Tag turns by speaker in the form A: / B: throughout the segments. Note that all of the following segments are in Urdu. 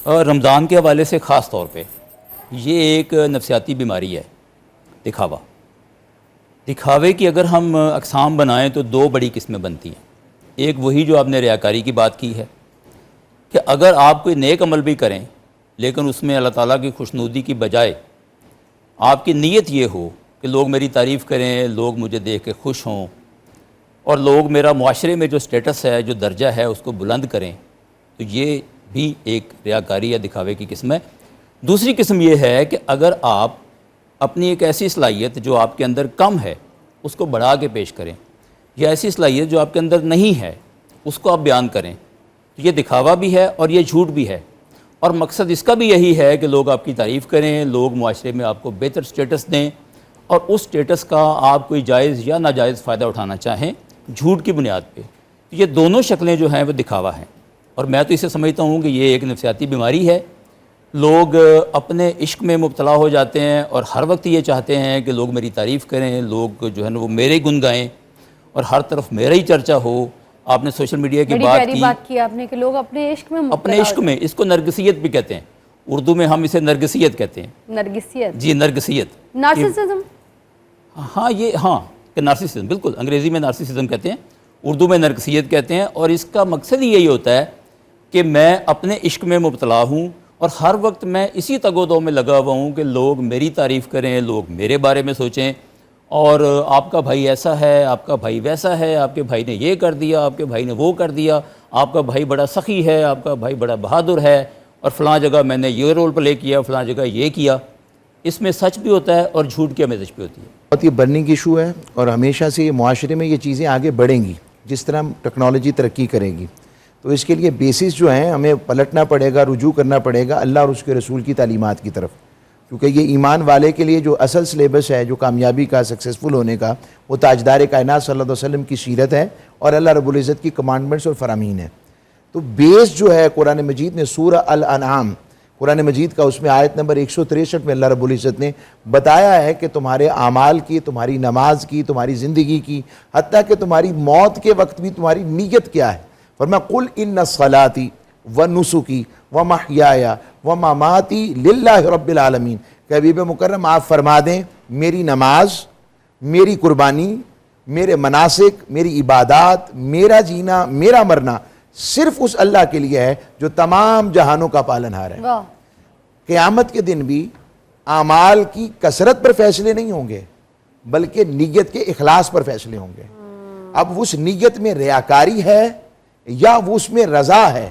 A: اور رمضان کے حوالے سے خاص طور پہ یہ ایک نفسیاتی بیماری ہے، دکھاوا۔ دکھاوے کی اگر ہم اقسام بنائیں تو دو بڑی قسمیں بنتی ہیں۔ ایک وہی جو آپ نے ریاکاری کی بات کی ہے کہ اگر آپ کوئی نیک عمل بھی کریں لیکن اس میں اللہ تعالیٰ کی خوشنودی کی بجائے آپ کی نیت یہ ہو کہ لوگ میری تعریف کریں، لوگ مجھے دیکھ کے خوش ہوں، اور لوگ میرا معاشرے میں جو سٹیٹس ہے، جو درجہ ہے، اس کو بلند کریں، تو یہ بھی ایک ریاکاری یا دکھاوے کی قسم ہے۔ دوسری قسم یہ ہے کہ اگر آپ اپنی ایک ایسی صلاحیت جو آپ کے اندر کم ہے اس کو بڑھا کے پیش کریں، یا ایسی صلاحیت جو آپ کے اندر نہیں ہے اس کو آپ بیان کریں، تو یہ دکھاوا بھی ہے اور یہ جھوٹ بھی ہے، اور مقصد اس کا بھی یہی ہے کہ لوگ آپ کی تعریف کریں، لوگ معاشرے میں آپ کو بہتر سٹیٹس دیں، اور اس سٹیٹس کا آپ کوئی جائز یا ناجائز فائدہ اٹھانا چاہیں جھوٹ کی بنیاد پہ۔ یہ دونوں شکلیں جو ہیں وہ دکھاوا ہیں، اور میں تو اسے سمجھتا ہوں کہ یہ ایک نفسیاتی بیماری ہے۔ لوگ اپنے عشق میں مبتلا ہو جاتے ہیں اور ہر وقت یہ چاہتے ہیں کہ لوگ میری تعریف کریں، لوگ جو ہے نا وہ میرے گن گائیں اور ہر طرف میرا ہی چرچا ہو۔ آپ نے سوشل میڈیا کی
B: بات کی آپ نے کہ لوگ اپنے عشق میں
A: اپنے عشق میں، اس کو نرگسیت بھی کہتے ہیں، اردو میں ہم اسے نرگسیت کہتے ہیں۔
B: نرگسیت؟
A: جی، نرگسیت،
B: نارسسزم۔
A: ہاں کہ نارسسزم، بالکل، انگریزی میں نارسسزم کہتے ہیں، اردو میں نرگسیت کہتے ہیں، اور اس کا مقصد ہی یہی ہوتا ہے کہ میں اپنے عشق میں مبتلا ہوں اور ہر وقت میں اسی تگ و دو میں لگا ہوا ہوں کہ لوگ میری تعریف کریں، لوگ میرے بارے میں سوچیں، اور آپ کا بھائی ایسا ہے، آپ کا بھائی ویسا ہے، آپ کے بھائی نے یہ کر دیا، آپ کے بھائی نے وہ کر دیا، آپ کا بھائی بڑا سخی ہے، آپ کا بھائی بڑا بہادر ہے، اور فلاں جگہ میں نے یہ رول پلے کیا، فلاں جگہ یہ کیا۔ اس میں سچ بھی ہوتا ہے اور جھوٹ کی آمیزش بھی ہوتی ہے۔
C: بہت یہ برننگ ایشو ہے، اور ہمیشہ سے یہ معاشرے میں یہ چیزیں آگے بڑھیں گی جس طرح ٹیکنالوجی ترقی کرے گی۔ تو اس کے لیے بیسس جو ہیں ہمیں پلٹنا پڑے گا، رجوع کرنا پڑے گا اللہ اور اس کے رسول کی تعلیمات کی طرف، کیونکہ یہ ایمان والے کے لیے جو اصل سلیبس ہے جو کامیابی کا، سکسیسفل ہونے کا، وہ تاجدار کائنات صلی اللہ علیہ وسلم کی سیرت ہے اور اللہ رب العزت کی کمانڈمنٹس اور فرامین ہے۔ تو بیس جو ہے قرآن مجید نے سورہ الانعام، قرآن مجید کا اس میں آیت نمبر 163 میں اللہ رب العزت نے بتایا ہے کہ تمہارے اعمال کی، تمہاری نماز کی، تمہاری زندگی کی، حتیٰ کہ تمہاری موت کے وقت بھی تمہاری نیت کیا ہے۔ فرمایا قل ان صلاتی ونسکی ومحیای ومماتی للہ رب العالمین، کہ حبیب مکرم آپ فرما دیں میری نماز، میری قربانی، میرے مناسک، میری عبادات، میرا جینا، میرا مرنا صرف اس اللہ کے لیے ہے جو تمام جہانوں کا پالن ہار ہے۔ قیامت کے دن بھی اعمال کی کثرت پر فیصلے نہیں ہوں گے بلکہ نیت کے اخلاص پر فیصلے ہوں گے۔ اب اس نیت میں ریاکاری ہے یا وہ اس میں رضا ہے،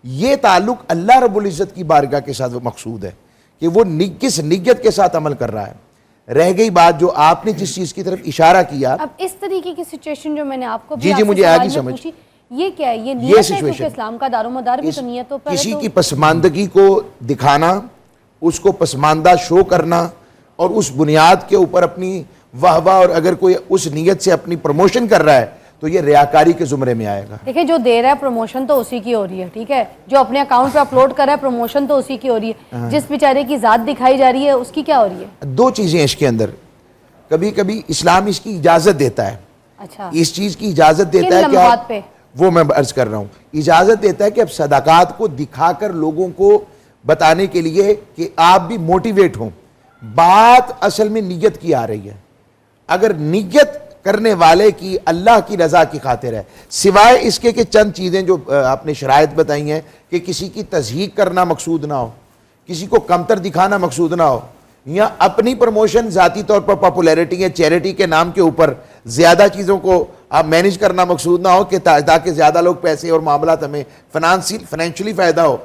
C: یہ تعلق اللہ رب العزت کی بارگاہ کے ساتھ مقصود ہے کہ وہ کس نیت کے ساتھ عمل کر رہا ہے۔ رہ گئی بات جو آپ نے جس چیز کی طرف اشارہ کیا،
B: اب اس طریقے کی سچویشن جو میں نے آپ کو
C: جی مجھے آگے سمجھ،
B: یہ کیا ہے؟ یہ نیت ہے، کیونکہ اسلام کا دار و مدار بھی تو نیتوں پر ہے۔
C: کسی کی پسماندگی کو دکھانا، اس کو پسماندہ شو کرنا، اور اس بنیاد کے اوپر اپنی واہ واہ، اور اگر کوئی اس نیت سے اپنی پروموشن کر رہا ہے تو یہ ریاکاری کے زمرے میں آئے گا۔
B: دیکھیں جو دے رہا ہے پروموشن تو اسی کی ہو رہی ہے، ٹھیک ہے، جو اپنے اکاؤنٹ پہ اپلوڈ کر رہا ہے پروموشن تو اسی کی ہو رہی ہے، جس بیچارے کی ذات دکھائی جا رہی ہے اس کی کیا ہو رہی ہے؟
C: دو چیزیں اس کے اندر، کبھی کبھی اسلام اس کی اجازت دیتا ہے،
B: اچھا
C: اس چیز کی اجازت دیتا ہے
B: کن
C: کہ
B: لمحات پہ؟
C: وہ میں عرض کر رہا ہوں، اجازت دیتا ہے کہ اب صدقات کو دکھا کر لوگوں کو بتانے کے لیے کہ آپ بھی موٹیویٹ ہوں۔ بات اصل میں نیت کی آ رہی ہے۔ اگر نیت کرنے والے کی اللہ کی رضا کی خاطر ہے، سوائے اس کے کہ چند چیزیں جو آپ نے شرائط بتائی ہیں کہ کسی کی تضحیق کرنا مقصود نہ ہو، کسی کو کمتر دکھانا مقصود نہ ہو، یا اپنی پروموشن ذاتی طور پر پاپولیرٹی یا چیریٹی کے نام کے اوپر زیادہ چیزوں کو آپ مینیج کرنا مقصود نہ ہو کہ تاکہ زیادہ لوگ پیسے اور معاملات ہمیں فائنینشلی فائدہ ہو۔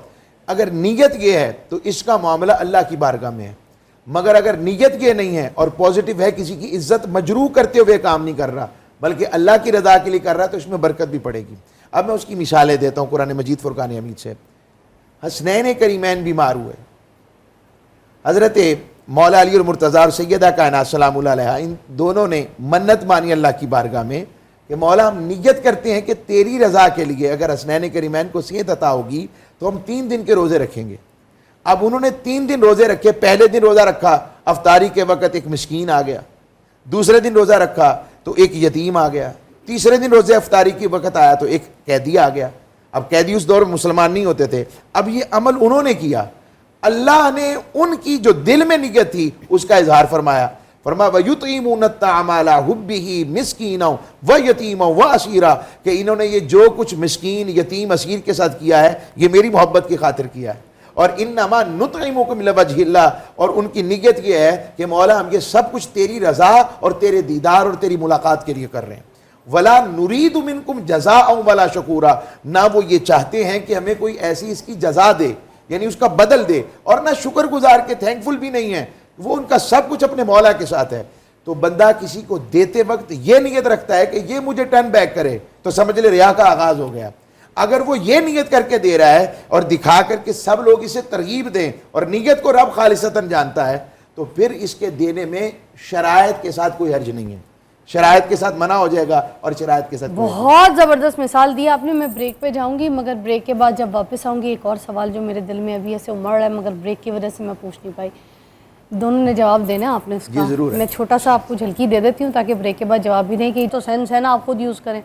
C: اگر نیت یہ ہے تو اس کا معاملہ اللہ کی بارگاہ میں ہے، مگر اگر نیت یہ نہیں ہے اور پازیٹیو ہے، کسی کی عزت مجروح کرتے ہوئے کام نہیں کر رہا بلکہ اللہ کی رضا کے لیے کر رہا ہے، تو اس میں برکت بھی پڑے گی۔ اب میں اس کی مثالیں دیتا ہوں قرآن مجید فرقان حمید سے۔ حسنین کریمین بیمار ہوئے، حضرت مولا علی اور مرتضیٰ اور سیدہ کائنات سلام اللہ علیہا، ان دونوں نے منت مانی اللہ کی بارگاہ میں کہ مولا ہم نیت کرتے ہیں کہ تیری رضا کے لیے اگر حسنین کریمین کو صحت عطا ہوگی تو ہم 3 دن کے روزے رکھیں گے۔ اب انہوں نے 3 دن روزے رکھے، پہلے دن روزہ رکھا، افطاری کے وقت ایک مسکین آ گیا، دوسرے دن روزہ رکھا تو ایک یتیم آ گیا، تیسرے دن روزے افطاری کے وقت آیا تو ایک قیدی آ گیا۔ اب قیدی اس دور میں مسلمان نہیں ہوتے تھے، اب یہ عمل انہوں نے کیا، اللہ نے ان کی جو دل میں نیت تھی اس کا اظہار فرمایا، فرمایا وَيُطْعِمُونَ الطَّعَامَ عَلَىٰ حُبِّهِ مِسْكِينًا وَيَتِيمًا وَأَسِيرًا، کہ انہوں نے یہ جو کچھ مسکین یتیم اسیر کے ساتھ کیا ہے یہ میری محبت کی خاطر کیا ہے، اور انما نطعمکم لوجہ اللہ، اور ان کی نیت یہ ہے کہ مولا ہم یہ سب کچھ تیری رضا اور تیرے دیدار اور تیری ملاقات کے لیے کر رہے ہیں، ولا نرید منکم جزاء ولا شکورا، نہ وہ یہ چاہتے ہیں کہ ہمیں کوئی ایسی اس کی جزا دے یعنی اس کا بدل دے، اور نہ شکر گزار کے تھینکفل بھی نہیں ہے، وہ ان کا سب کچھ اپنے مولا کے ساتھ ہے۔ تو بندہ کسی کو دیتے وقت یہ نیت رکھتا ہے کہ یہ مجھے ٹرن بیک کرے تو سمجھ لے ریا کا آغاز ہو گیا۔ اگر وہ یہ نیت کر کے دے رہا ہے اور دکھا کر کے سب لوگ اسے ترغیب دیں اور نیت کو رب خالصتاً جانتا ہے، تو پھر اس کے دینے میں شرائط کے ساتھ کوئی حرج نہیں ہے، شرائط کے ساتھ منع ہو جائے گا اور شرائط کے ساتھ
B: بہت زبردست مثال دی آپ نے۔ میں بریک پہ جاؤں گی، مگر بریک کے بعد جب واپس آؤں گی ایک اور سوال جو میرے دل میں ابھی ایسے امڑ رہا ہے مگر بریک کی وجہ سے میں پوچھ نہیں پائی، دونوں نے جواب دینا آپ نے اس کا، میں چھوٹا سا آپ کو جھلکی دے دیتی ہوں تاکہ بریک کے بعد جواب بھی دیں کہ یہ تو سینس ہے نا، آپ خود یوز کریں۔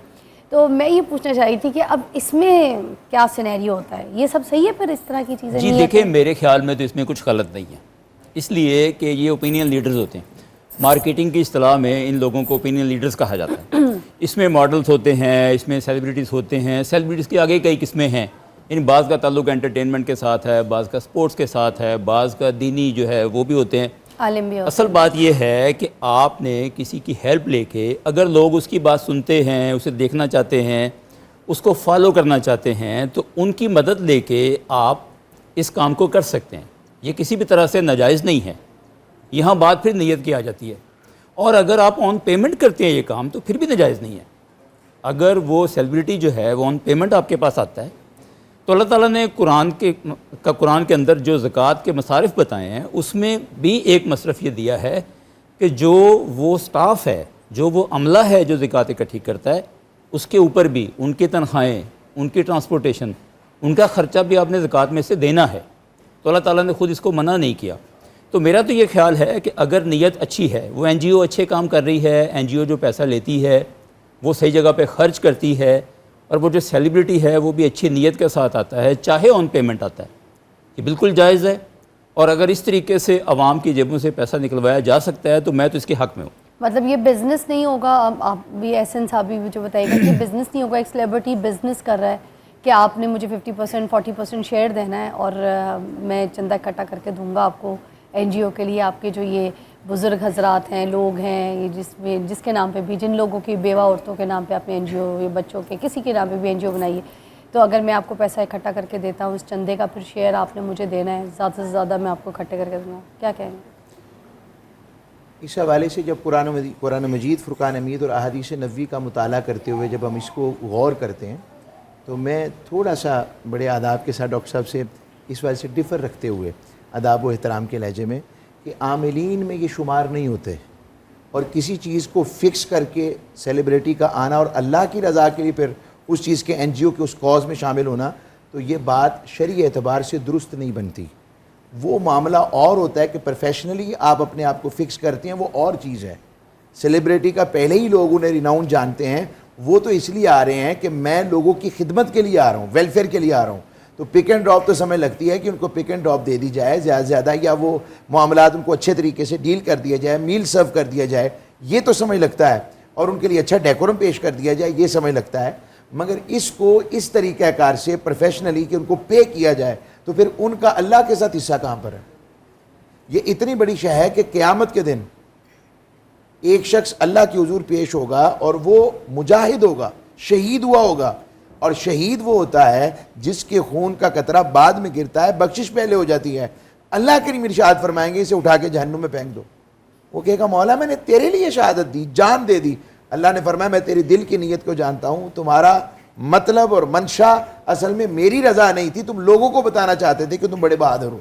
B: تو میں یہ پوچھنا چاہ رہی تھی کہ اب اس میں کیا سینیریو ہوتا ہے، یہ سب صحیح ہے پھر اس طرح کی چیزیں؟
A: جی دیکھیں، میرے خیال میں تو اس میں کچھ غلط نہیں ہے، اس لیے کہ یہ اوپینین لیڈرز ہوتے ہیں، مارکیٹنگ کی اصطلاح میں ان لوگوں کو اوپینین لیڈرز کہا جاتا ہے۔ اس میں ماڈلز ہوتے ہیں، اس میں سیلیبریٹیز ہوتے ہیں، سیلیبریٹیز کی آگے کئی قسمیں ہیں، یعنی بعض کا تعلق انٹرٹینمنٹ کے ساتھ ہے، بعض کا سپورٹس کے ساتھ ہے، بعض کا دینی جو ہے وہ بھی ہوتے ہیں۔
B: عالم بھی ہوتے ہیں۔
A: اصل بات یہ ہے کہ آپ نے کسی کی ہیلپ لے کے اگر لوگ اس کی بات سنتے ہیں، اسے دیکھنا چاہتے ہیں، اس کو فالو کرنا چاہتے ہیں، تو ان کی مدد لے کے آپ اس کام کو کر سکتے ہیں، یہ کسی بھی طرح سے ناجائز نہیں ہے۔ یہاں بات پھر نیت کی آ جاتی ہے، اور اگر آپ آن پیمنٹ کرتے ہیں یہ کام تو پھر بھی ناجائز نہیں ہے۔ اگر وہ سیلیبریٹی جو ہے وہ آن پیمنٹ آپ کے پاس آتا ہے تو اللہ تعالیٰ نے قرآن کے اندر جو زکوٰۃ کے مصارف بتائے ہیں اس میں بھی ایک مصرف یہ دیا ہے کہ جو وہ سٹاف ہے، جو وہ عملہ ہے جو زکوٰۃ اکٹھی کرتا ہے، اس کے اوپر بھی ان کی تنخواہیں، ان کی ٹرانسپورٹیشن، ان کا خرچہ بھی آپ نے زکوٰۃ میں سے دینا ہے۔ تو اللہ تعالیٰ نے خود اس کو منع نہیں کیا۔ تو میرا تو یہ خیال ہے کہ اگر نیت اچھی ہے، وہ این جی او اچھے کام کر رہی ہے، این جی او جو پیسہ لیتی ہے وہ صحیح جگہ پہ خرچ کرتی ہے، اور وہ جو سیلیبریٹی ہے وہ بھی اچھی نیت کے ساتھ آتا ہے، چاہے آن پیمنٹ آتا ہے، یہ بالکل جائز ہے۔ اور اگر اس طریقے سے عوام کی جیبوں سے پیسہ نکلوایا جا سکتا ہے تو میں تو اس کے حق میں ہوں۔
B: مطلب یہ بزنس نہیں ہوگا، آپ بھی ایسنس آپ بھی جو بتائیے گا کہ بزنس نہیں ہوگا، ایک سیلیبریٹی بزنس کر رہا ہے کہ آپ نے مجھے 50% 40% شیئر دینا ہے اور میں چندہ اکٹھا کر کے دوں گا آپ کو این جی او کے لیے، آپ کے جو یہ بزرگ حضرات ہیں، لوگ ہیں، یہ جس کے نام پہ بھی، جن لوگوں کی بیوہ عورتوں کے نام پہ آپ نے این جی او، یا بچوں کے کسی کے نام پہ بھی این جی او بنائیے، تو اگر میں آپ کو پیسہ اکٹھا کر کے دیتا ہوں، اس چندے کا پھر شیئر آپ نے مجھے دینا ہے، زیادہ سے زیادہ میں آپ کو اکٹھے کر کے دوں گا، کیا کہیں گے؟
C: اس حوالے سے جب قرآن مجید، فرقان حمید اور احادیث نبوی کا مطالعہ کرتے ہوئے جب ہم اس کو غور کرتے ہیں تو میں تھوڑا سا بڑے آداب کے ساتھ ڈاکٹر صاحب سے اس وجہ سے ڈفر رکھتے ہوئے اداب و احترام کے لہجے میں کہ عاملین میں یہ شمار نہیں ہوتے، اور کسی چیز کو فکس کر کے سیلیبریٹی کا آنا اور اللہ کی رضا کے لیے پھر اس چیز کے این جی او کے اس کاز میں شامل ہونا، تو یہ بات شرعی اعتبار سے درست نہیں بنتی۔ وہ معاملہ اور ہوتا ہے کہ پروفیشنلی آپ اپنے آپ کو فکس کرتے ہیں، وہ اور چیز ہے۔ سیلیبریٹی کا پہلے ہی لوگ انہیں ریناؤن جانتے ہیں، وہ تو اس لیے آ رہے ہیں کہ میں لوگوں کی خدمت کے لیے آ رہا ہوں، ویلفیئر کے لیے آ رہا ہوں، تو پک اینڈ ڈراپ تو سمجھ لگتی ہے کہ ان کو پک اینڈ ڈراپ دے دی جائے زیادہ سے زیادہ، یا وہ معاملات ان کو اچھے طریقے سے ڈیل کر دیا جائے، میل سرو کر دیا جائے، یہ تو سمجھ لگتا ہے، اور ان کے لیے اچھا ڈیکورم پیش کر دیا جائے، یہ سمجھ لگتا ہے۔ مگر اس کو اس طریقہ کار سے پروفیشنلی کہ ان کو پے کیا جائے، تو پھر ان کا اللہ کے ساتھ حصہ کہاں پر ہے؟ یہ اتنی بڑی شے ہے کہ قیامت کے دن ایک شخص اللہ کی حضور پیش ہوگا اور وہ مجاہد ہوگا، شہید ہوا ہوگا، اور شہید وہ ہوتا ہے جس کے خون کا قطرہ بعد میں گرتا ہے، بخشش پہلے ہو جاتی ہے۔ اللہ کریم ارشاد فرمائیں گے اسے اٹھا کے جہنم میں پھینک دو، وہ کہے گا مولا میں نے تیرے لیے شہادت دی، جان دے دی۔ اللہ نے فرمایا میں تیری دل کی نیت کو جانتا ہوں، تمہارا مطلب اور منشا اصل میں میری رضا نہیں تھی، تم لوگوں کو بتانا چاہتے تھے کہ تم بڑے بہادر ہو۔